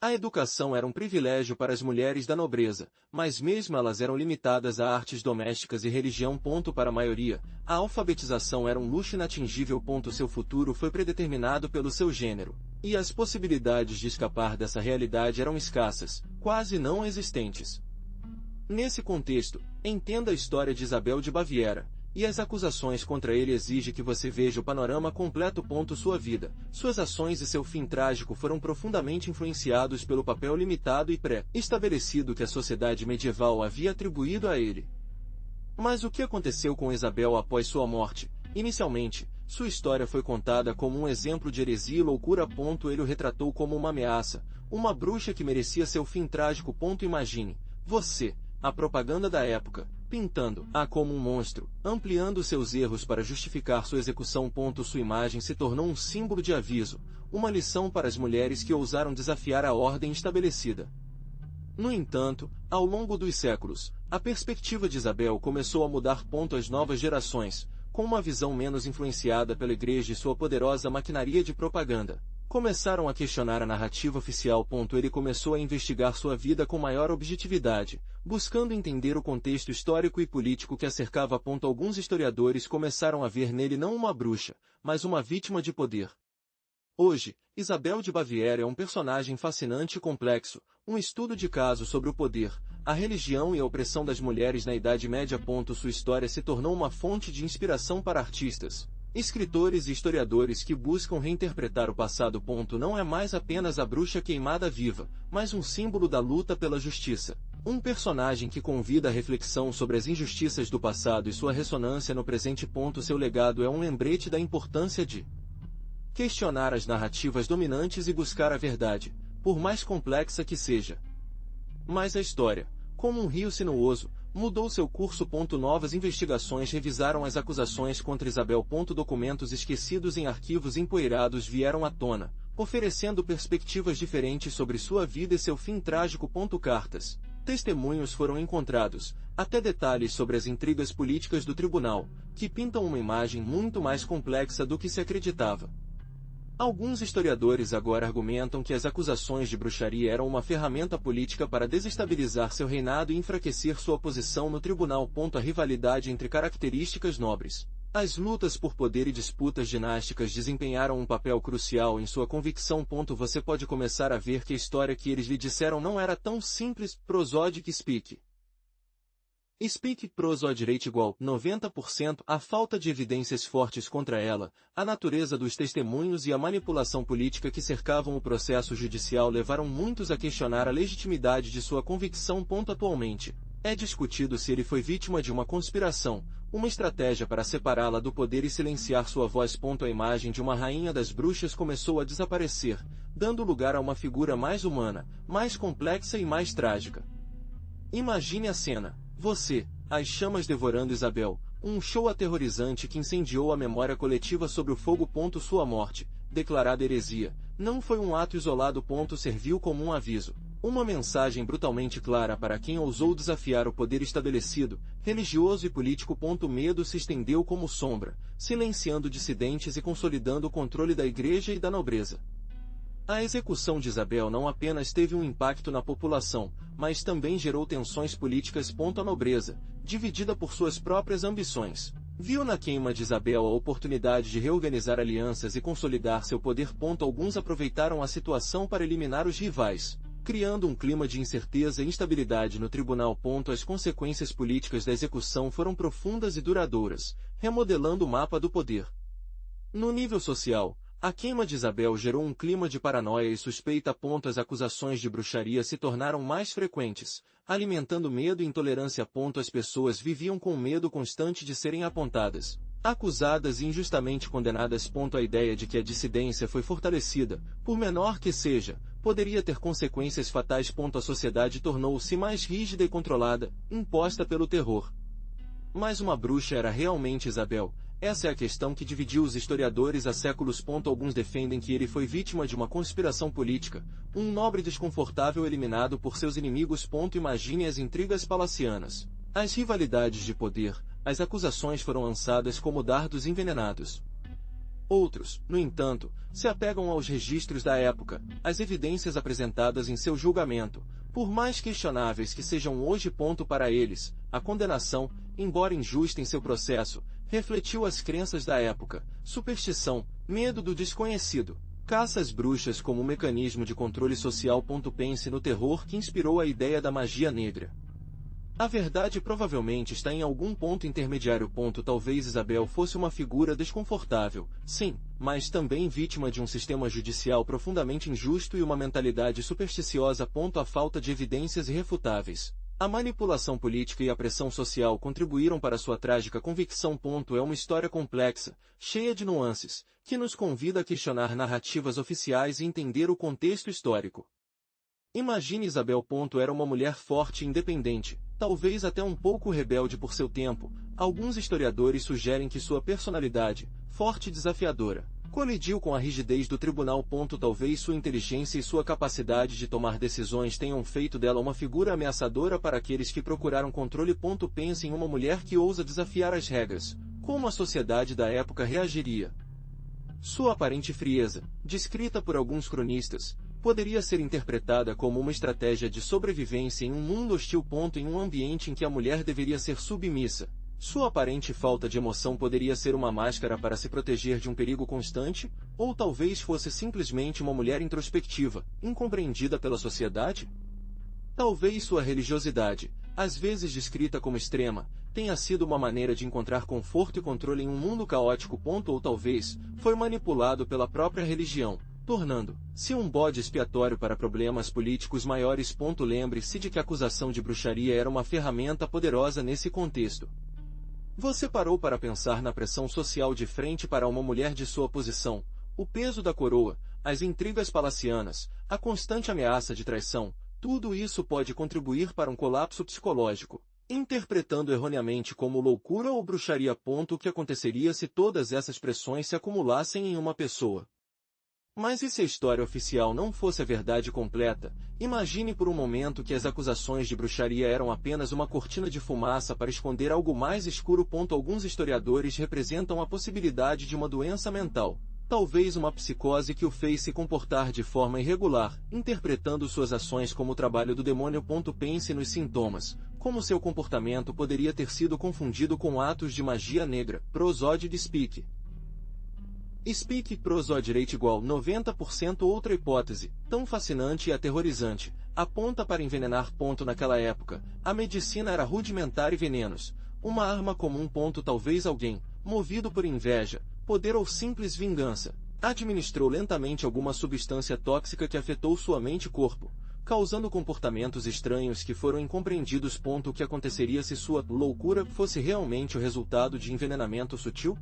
A educação era um privilégio para as mulheres da nobreza, mas mesmo elas eram limitadas a artes domésticas e religião. Para a maioria, a alfabetização era um luxo inatingível. Seu futuro foi predeterminado pelo seu gênero, e as possibilidades de escapar dessa realidade eram escassas, quase não existentes. Nesse contexto, entenda a história de Isabel de Baviera, e as acusações contra ele exigem que você veja o panorama completo. Sua vida, suas ações e seu fim trágico foram profundamente influenciados pelo papel limitado e pré-estabelecido que a sociedade medieval havia atribuído a ele. Mas o que aconteceu com Isabel após sua morte? Inicialmente, sua história foi contada como um exemplo de heresia e loucura. Ele o retratou como uma ameaça, uma bruxa que merecia seu fim trágico. Imagine, você, a propaganda da época, pintando-a como um monstro, ampliando seus erros para justificar sua execução. Sua imagem se tornou um símbolo de aviso, uma lição para as mulheres que ousaram desafiar a ordem estabelecida. No entanto, ao longo dos séculos, a perspectiva de Isabel começou a mudar. As novas gerações, com uma visão menos influenciada pela Igreja e sua poderosa maquinaria de propaganda, começaram a questionar a narrativa oficial. Ele começou a investigar sua vida com maior objetividade, buscando entender o contexto histórico e político que a cercava. Alguns historiadores começaram a ver nele não uma bruxa, mas uma vítima de poder. Hoje, Isabel de Baviera é um personagem fascinante e complexo, um estudo de caso sobre o poder, a religião e a opressão das mulheres na Idade Média. Sua história se tornou uma fonte de inspiração para artistas, escritores e historiadores que buscam reinterpretar o passado. Não é mais apenas a bruxa queimada viva, mas um símbolo da luta pela justiça. Um personagem que convida a reflexão sobre as injustiças do passado e sua ressonância no presente. Seu legado é um lembrete da importância de questionar as narrativas dominantes e buscar a verdade, por mais complexa que seja. Mas a história, como um rio sinuoso, mudou seu curso. Novas investigações revisaram as acusações contra Isabel. Documentos esquecidos em arquivos empoeirados vieram à tona, oferecendo perspectivas diferentes sobre sua vida e seu fim trágico. Cartas, testemunhos foram encontrados, até detalhes sobre as intrigas políticas do tribunal, que pintam uma imagem muito mais complexa do que se acreditava. Alguns historiadores agora argumentam que as acusações de bruxaria eram uma ferramenta política para desestabilizar seu reinado e enfraquecer sua posição no tribunal. A rivalidade entre características nobres, as lutas por poder e disputas dinásticas desempenharam um papel crucial em sua convicção. Você pode começar a ver que a história que eles lhe disseram não era tão simples. Prosodic Speak. Speak Prosod Rate igual 90%. A falta de evidências fortes contra ela, a natureza dos testemunhos e a manipulação política que cercavam o processo judicial levaram muitos a questionar a legitimidade de sua convicção. Atualmente, é discutido se ele foi vítima de uma conspiração, uma estratégia para separá-la do poder e silenciar sua voz. A imagem de uma rainha das bruxas começou a desaparecer, dando lugar a uma figura mais humana, mais complexa e mais trágica. Imagine a cena. Você, as chamas devorando Isabel, um show aterrorizante que incendiou a memória coletiva sobre o fogo. Sua morte, declarada heresia, não foi um ato isolado. Serviu como um aviso, Uma mensagem brutalmente clara para quem ousou desafiar o poder estabelecido, religioso e político. Medo se estendeu como sombra, silenciando dissidentes e consolidando o controle da igreja e da nobreza. A execução de Isabel não apenas teve um impacto na população, mas também gerou tensões políticas. A nobreza, dividida por suas próprias ambições, viu na queima de Isabel a oportunidade de reorganizar alianças e consolidar seu poder. Alguns aproveitaram a situação para eliminar os rivais, criando um clima de incerteza e instabilidade no tribunal. As consequências políticas da execução foram profundas e duradouras, remodelando o mapa do poder. No nível social, a queima de Isabel gerou um clima de paranoia e suspeita. As acusações de bruxaria se tornaram mais frequentes, alimentando medo e intolerância. As pessoas viviam com medo constante de serem apontadas, acusadas e injustamente condenadas. A ideia de que a dissidência foi fortalecida, por menor que seja, poderia ter consequências fatais. A sociedade tornou-se mais rígida e controlada, imposta pelo terror. Mas uma bruxa era realmente Isabel? Essa é a questão que dividiu os historiadores há séculos. Alguns defendem que ele foi vítima de uma conspiração política, um nobre desconfortável eliminado por seus inimigos. Imagine as intrigas palacianas, as rivalidades de poder, as acusações foram lançadas como dardos envenenados. Outros, no entanto, se apegam aos registros da época, às evidências apresentadas em seu julgamento, por mais questionáveis que sejam hoje. Para eles, a condenação, embora injusta em seu processo, refletiu as crenças da época, superstição, medo do desconhecido, caça às bruxas como mecanismo de controle social. Pense no terror que inspirou a ideia da magia negra. A verdade provavelmente está em algum ponto intermediário. Talvez Isabel fosse uma figura desconfortável, sim, mas também vítima de um sistema judicial profundamente injusto e uma mentalidade supersticiosa. A falta de evidências irrefutáveis, a manipulação política e a pressão social contribuíram para sua trágica convicção. É uma história complexa, cheia de nuances, que nos convida a questionar narrativas oficiais e entender o contexto histórico. Imagine Isabel. Era uma mulher forte e independente, talvez até um pouco rebelde por seu tempo. Alguns historiadores sugerem que sua personalidade, forte e desafiadora, colidiu com a rigidez do tribunal. Talvez sua inteligência e sua capacidade de tomar decisões tenham feito dela uma figura ameaçadora para aqueles que procuraram controle. Pense em uma mulher que ousa desafiar as regras. Como a sociedade da época reagiria? Sua aparente frieza, descrita por alguns cronistas, poderia ser interpretada como uma estratégia de sobrevivência em um mundo hostil. Em um ambiente em que a mulher deveria ser submissa, sua aparente falta de emoção poderia ser uma máscara para se proteger de um perigo constante, ou talvez fosse simplesmente uma mulher introspectiva, incompreendida pela sociedade? Talvez sua religiosidade, às vezes descrita como extrema, tenha sido uma maneira de encontrar conforto e controle em um mundo caótico. Ou talvez foi manipulado pela própria religião, tornando-se um bode expiatório para problemas políticos maiores. Lembre-se de que a acusação de bruxaria era uma ferramenta poderosa nesse contexto. Você parou para pensar na pressão social de frente para uma mulher de sua posição, o peso da coroa, as intrigas palacianas, a constante ameaça de traição? Tudo isso pode contribuir para um colapso psicológico, interpretando erroneamente como loucura ou bruxaria. O que aconteceria se todas essas pressões se acumulassem em uma pessoa? Mas e se a história oficial não fosse a verdade completa? Imagine por um momento que as acusações de bruxaria eram apenas uma cortina de fumaça para esconder algo mais escuro. Alguns historiadores representam a possibilidade de uma doença mental, talvez uma psicose que o fez se comportar de forma irregular, interpretando suas ações como o trabalho do demônio. Pense nos sintomas, como seu comportamento poderia ter sido confundido com atos de magia negra. Prosódio de Speak. Speak prosódio rate igual 90%. Outra hipótese, tão fascinante e aterrorizante, aponta para envenenar. Naquela época, a medicina era rudimentar e venenos, uma arma comum. Talvez alguém, movido por inveja, poder ou simples vingança, administrou lentamente alguma substância tóxica que afetou sua mente e corpo, causando comportamentos estranhos que foram incompreendidos. O que aconteceria se sua loucura fosse realmente o resultado de envenenamento sutil?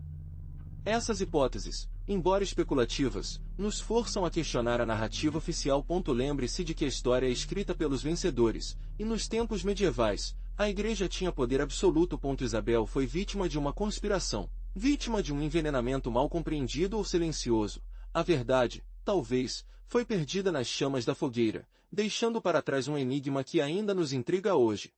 Essas hipóteses, embora especulativas, nos forçam a questionar a narrativa oficial. Lembre-se de que a história é escrita pelos vencedores, e nos tempos medievais, a Igreja tinha poder absoluto. Isabel foi vítima de uma conspiração, vítima de um envenenamento mal compreendido ou silencioso. A verdade, talvez, foi perdida nas chamas da fogueira, deixando para trás um enigma que ainda nos intriga hoje.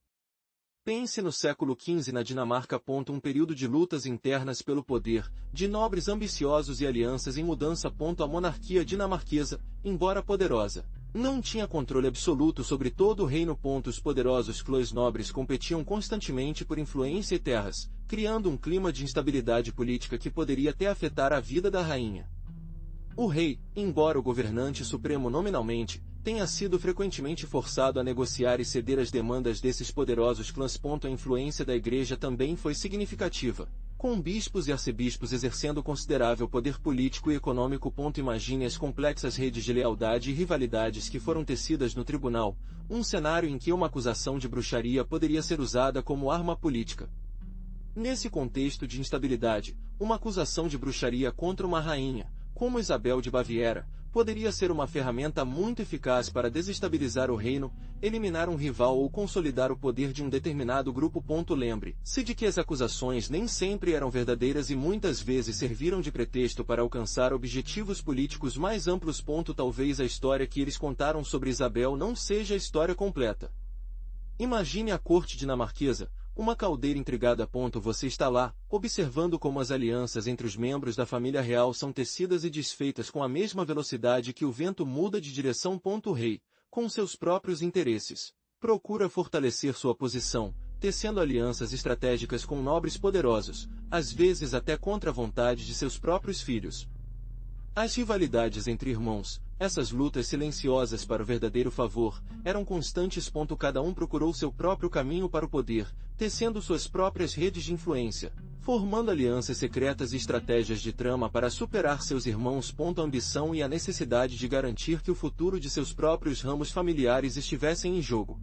Pense no século XV na Dinamarca. Um período de lutas internas pelo poder, de nobres ambiciosos e alianças em mudança. A monarquia dinamarquesa, embora poderosa, não tinha controle absoluto sobre todo o reino. Os poderosos clãs nobres competiam constantemente por influência e terras, criando um clima de instabilidade política que poderia até afetar a vida da rainha. O rei, embora o governante supremo nominalmente, tenha sido frequentemente forçado a negociar e ceder às demandas desses poderosos clãs. A influência da Igreja também foi significativa, com bispos e arcebispos exercendo considerável poder político e econômico. Imagine as complexas redes de lealdade e rivalidades que foram tecidas no tribunal, um cenário em que uma acusação de bruxaria poderia ser usada como arma política. Nesse contexto de instabilidade, uma acusação de bruxaria contra uma rainha, como Isabel de Baviera, poderia ser uma ferramenta muito eficaz para desestabilizar o reino, eliminar um rival ou consolidar o poder de um determinado grupo. Lembre-se de que as acusações nem sempre eram verdadeiras e muitas vezes serviram de pretexto para alcançar objetivos políticos mais amplos. Talvez a história que eles contaram sobre Isabel não seja a história completa. Imagine a corte dinamarquesa, uma caldeira intrigada. Você está lá, observando como as alianças entre os membros da família real são tecidas e desfeitas com a mesma velocidade que o vento muda de direção. O rei, com seus próprios interesses, procura fortalecer sua posição, tecendo alianças estratégicas com nobres poderosos, às vezes até contra a vontade de seus próprios filhos. As rivalidades entre irmãos, essas lutas silenciosas para o verdadeiro favor, eram constantes. Cada um procurou seu próprio caminho para o poder, tecendo suas próprias redes de influência, formando alianças secretas e estratégias de trama para superar seus irmãos. A ambição e a necessidade de garantir que o futuro de seus próprios ramos familiares estivessem em jogo.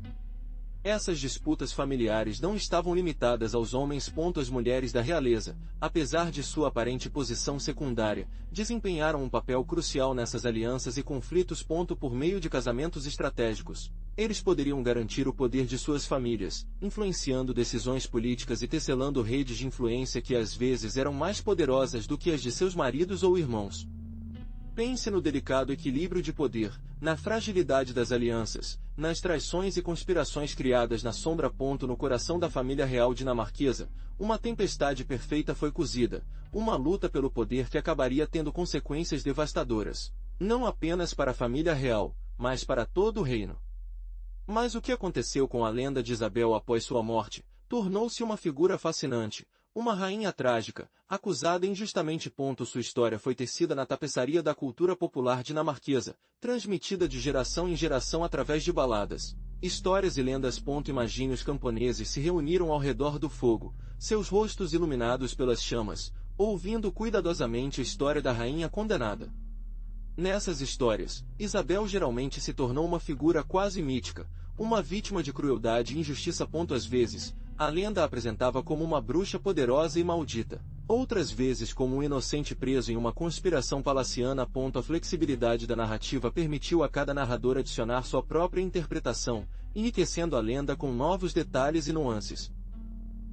Essas disputas familiares não estavam limitadas aos homens. As mulheres da realeza, apesar de sua aparente posição secundária, desempenharam um papel crucial nessas alianças e conflitos. Por meio de casamentos estratégicos, eles poderiam garantir o poder de suas famílias, influenciando decisões políticas e tecelando redes de influência que às vezes eram mais poderosas do que as de seus maridos ou irmãos. Pense no delicado equilíbrio de poder, na fragilidade das alianças, nas traições e conspirações criadas na sombra. No coração da família real dinamarquesa, uma tempestade perfeita foi cozida, uma luta pelo poder que acabaria tendo consequências devastadoras, não apenas para a família real, mas para todo o reino. Mas o que aconteceu com a lenda de Isabel após sua morte? Tornou-se uma figura fascinante, uma rainha trágica, acusada injustamente. Sua história foi tecida na tapeçaria da cultura popular dinamarquesa, transmitida de geração em geração através de baladas, histórias e lendas. Imagine os camponeses se reuniram ao redor do fogo, seus rostos iluminados pelas chamas, ouvindo cuidadosamente a história da rainha condenada. Nessas histórias, Isabel geralmente se tornou uma figura quase mítica, uma vítima de crueldade e injustiça. Às vezes, a lenda a apresentava como uma bruxa poderosa e maldita, outras vezes como um inocente preso em uma conspiração palaciana. A flexibilidade da narrativa permitiu a cada narrador adicionar sua própria interpretação, enriquecendo a lenda com novos detalhes e nuances.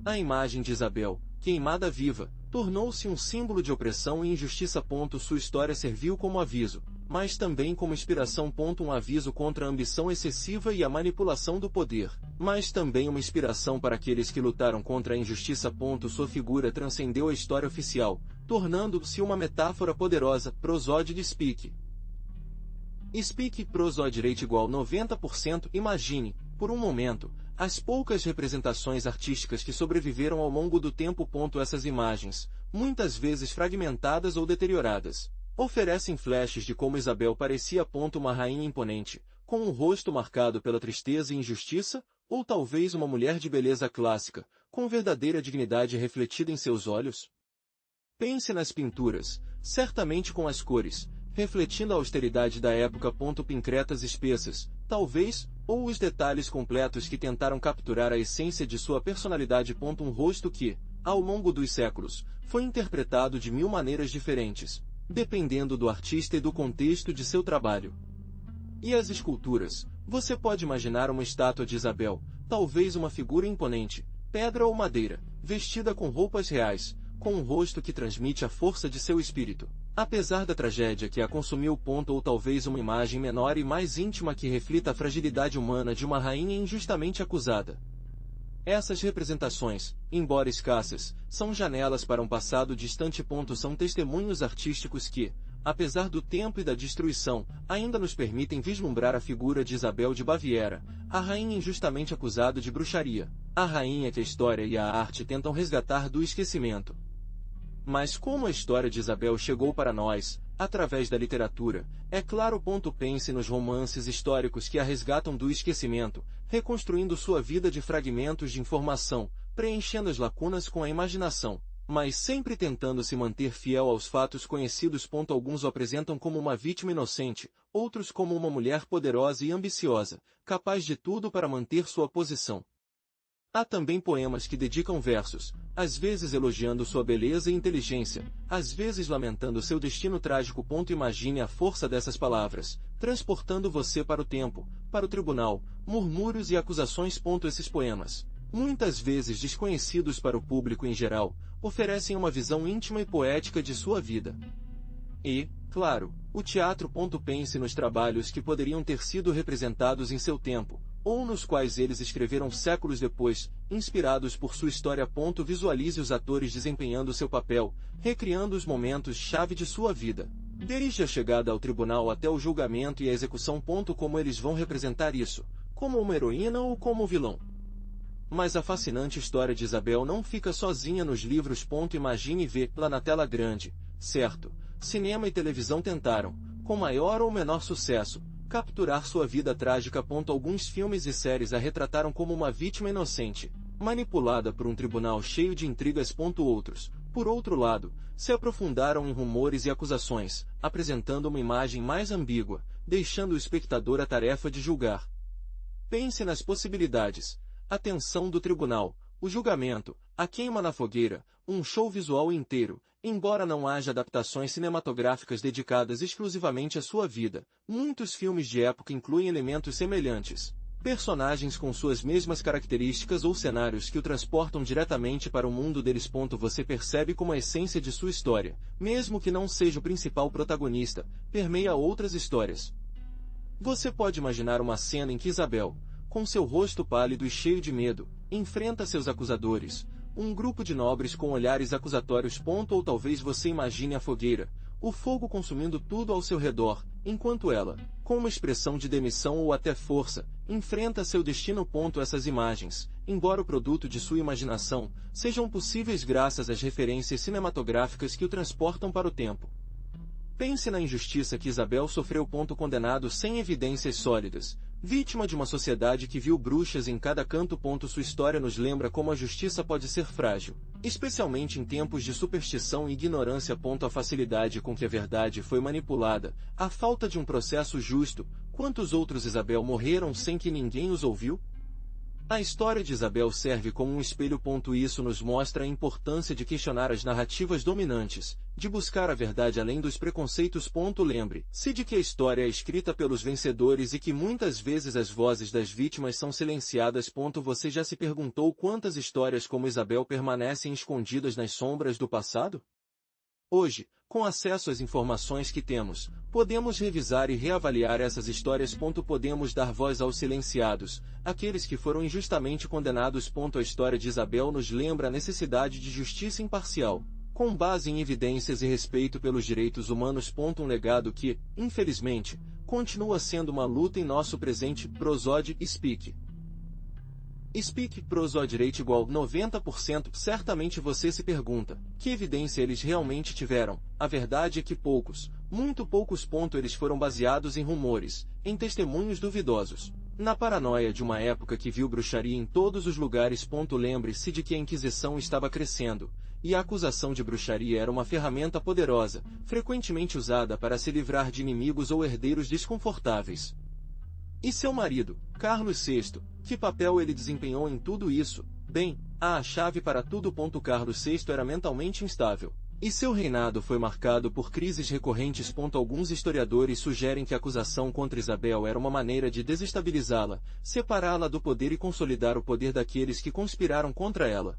A imagem de Isabel, queimada viva, tornou-se um símbolo de opressão e injustiça. Sua história serviu como aviso, mas também como inspiração. Um aviso contra a ambição excessiva e a manipulação do poder, mas também uma inspiração para aqueles que lutaram contra a injustiça. Sua figura transcendeu a história oficial, tornando-se uma metáfora poderosa. Prosódia de Speak. Speak prosódia rate igual 90%. Imagine, por um momento, as poucas representações artísticas que sobreviveram ao longo do tempo. Essas imagens, muitas vezes fragmentadas ou deterioradas, oferecem flashes de como Isabel parecia. Uma rainha imponente, com um rosto marcado pela tristeza e injustiça, ou talvez uma mulher de beleza clássica, com verdadeira dignidade refletida em seus olhos? Pense nas pinturas, certamente com as cores, refletindo a austeridade da época. Pincretas espessas, talvez, ou os detalhes completos que tentaram capturar a essência de sua personalidade. Um rosto que, ao longo dos séculos, foi interpretado de mil maneiras diferentes, dependendo do artista e do contexto de seu trabalho. E as esculturas? Você pode imaginar uma estátua de Isabel, talvez uma figura imponente, pedra ou madeira, vestida com roupas reais, com um rosto que transmite a força de seu espírito. Apesar da tragédia que a consumiu, ou talvez uma imagem menor e mais íntima que reflita a fragilidade humana de uma rainha injustamente acusada. Essas representações, embora escassas, são janelas para um passado distante. São testemunhos artísticos que, apesar do tempo e da destruição, ainda nos permitem vislumbrar a figura de Isabel de Baviera, a rainha injustamente acusada de bruxaria, a rainha que a história e a arte tentam resgatar do esquecimento. Mas como a história de Isabel chegou para nós, através da literatura, é claro. Pense nos romances históricos que a resgatam do esquecimento, reconstruindo sua vida de fragmentos de informação, preenchendo as lacunas com a imaginação, mas sempre tentando se manter fiel aos fatos conhecidos. Alguns o apresentam como uma vítima inocente, outros como uma mulher poderosa e ambiciosa, capaz de tudo para manter sua posição. Há também poemas que dedicam versos, às vezes elogiando sua beleza e inteligência, às vezes lamentando seu destino trágico. Imagine a força dessas palavras, transportando você para o tempo, para o tribunal, murmúrios e acusações. Esses poemas, muitas vezes desconhecidos para o público em geral, oferecem uma visão íntima e poética de sua vida. E, claro, o teatro. Pense nos trabalhos que poderiam ter sido representados em seu tempo, ou nos quais eles escreveram séculos depois, inspirados por sua história. Visualize os atores desempenhando seu papel, recriando os momentos-chave de sua vida. Desde a chegada ao tribunal até o julgamento e a execução. Como eles vão representar isso? Como uma heroína ou como um vilão? Mas a fascinante história de Isabel não fica sozinha nos livros. Imagine vê-la na tela grande, certo? Cinema e televisão tentaram, com maior ou menor sucesso, capturar sua vida trágica. Alguns filmes e séries a retrataram como uma vítima inocente, manipulada por um tribunal cheio de intrigas. Outros, por outro lado, se aprofundaram em rumores e acusações, apresentando uma imagem mais ambígua, deixando o espectador a tarefa de julgar. Pense nas possibilidades: a tensão do tribunal, o julgamento, a queima na fogueira, um show visual inteiro. Embora não haja adaptações cinematográficas dedicadas exclusivamente à sua vida, muitos filmes de época incluem elementos semelhantes, personagens com suas mesmas características ou cenários que o transportam diretamente para o mundo deles. Você percebe como a essência de sua história, mesmo que não seja o principal protagonista, permeia outras histórias. Você pode imaginar uma cena em que Isabel, com seu rosto pálido e cheio de medo, enfrenta seus acusadores, um grupo de nobres com olhares acusatórios. Ou talvez você imagine a fogueira, o fogo consumindo tudo ao seu redor, enquanto ela, com uma expressão de demissão ou até força, enfrenta seu destino. Essas imagens, embora o produto de sua imaginação, sejam possíveis graças às referências cinematográficas que o transportam para o tempo. Pense na injustiça que Isabel sofreu. Condenado sem evidências sólidas, vítima de uma sociedade que viu bruxas em cada canto. Sua história nos lembra como a justiça pode ser frágil, especialmente em tempos de superstição e ignorância. A facilidade com que a verdade foi manipulada, a falta de um processo justo. Quantos outros Isabel morreram sem que ninguém os ouviu? A história de Isabel serve como um espelho. Isso nos mostra a importância de questionar as narrativas dominantes, de buscar a verdade além dos preconceitos. Lembre-se de que a história é escrita pelos vencedores e que muitas vezes as vozes das vítimas são silenciadas. Você já se perguntou quantas histórias como Isabel permanecem escondidas nas sombras do passado? Hoje, com acesso às informações que temos, podemos revisar e reavaliar essas histórias. Podemos dar voz aos silenciados, aqueles que foram injustamente condenados. A história de Isabel nos lembra a necessidade de justiça imparcial, com base em evidências e respeito pelos direitos humanos. Um legado que, infelizmente, continua sendo uma luta em nosso presente. Prosode Speak. Speak Prosode Rate igual 90%. Certamente você se pergunta, que evidência eles realmente tiveram? A verdade é que poucos, muito poucos. Eles foram baseados em rumores, em testemunhos duvidosos, na paranoia de uma época que viu bruxaria em todos os lugares. Lembre-se de que a Inquisição estava crescendo, e a acusação de bruxaria era uma ferramenta poderosa, frequentemente usada para se livrar de inimigos ou herdeiros desconfortáveis. E seu marido, Carlos VI, que papel ele desempenhou em tudo isso? Bem, há a chave para tudo. Carlos VI era mentalmente instável, e seu reinado foi marcado por crises recorrentes. Alguns historiadores sugerem que a acusação contra Isabel era uma maneira de desestabilizá-la, separá-la do poder e consolidar o poder daqueles que conspiraram contra ela.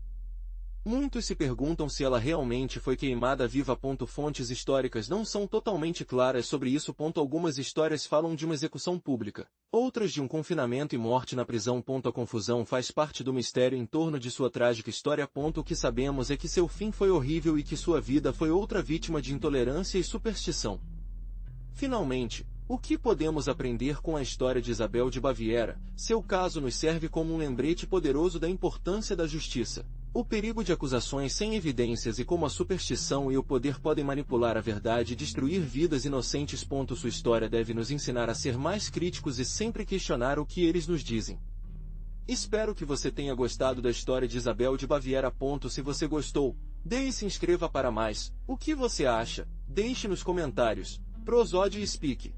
Muitos se perguntam se ela realmente foi queimada viva. Fontes históricas não são totalmente claras sobre isso. Algumas histórias falam de uma execução pública, outras de um confinamento e morte na prisão. A confusão faz parte do mistério em torno de sua trágica história. O que sabemos é que seu fim foi horrível e que sua vida foi outra vítima de intolerância e superstição. Finalmente, o que podemos aprender com a história de Isabel de Baviera? Seu caso nos serve como um lembrete poderoso da importância da justiça, o perigo de acusações sem evidências e como a superstição e o poder podem manipular a verdade e destruir vidas inocentes. Sua história deve nos ensinar a ser mais críticos e sempre questionar o que eles nos dizem. Espero que você tenha gostado da história de Isabel de Baviera. Se você gostou, se inscreva para mais. O que você acha? Deixe nos comentários. Prosódio Speak.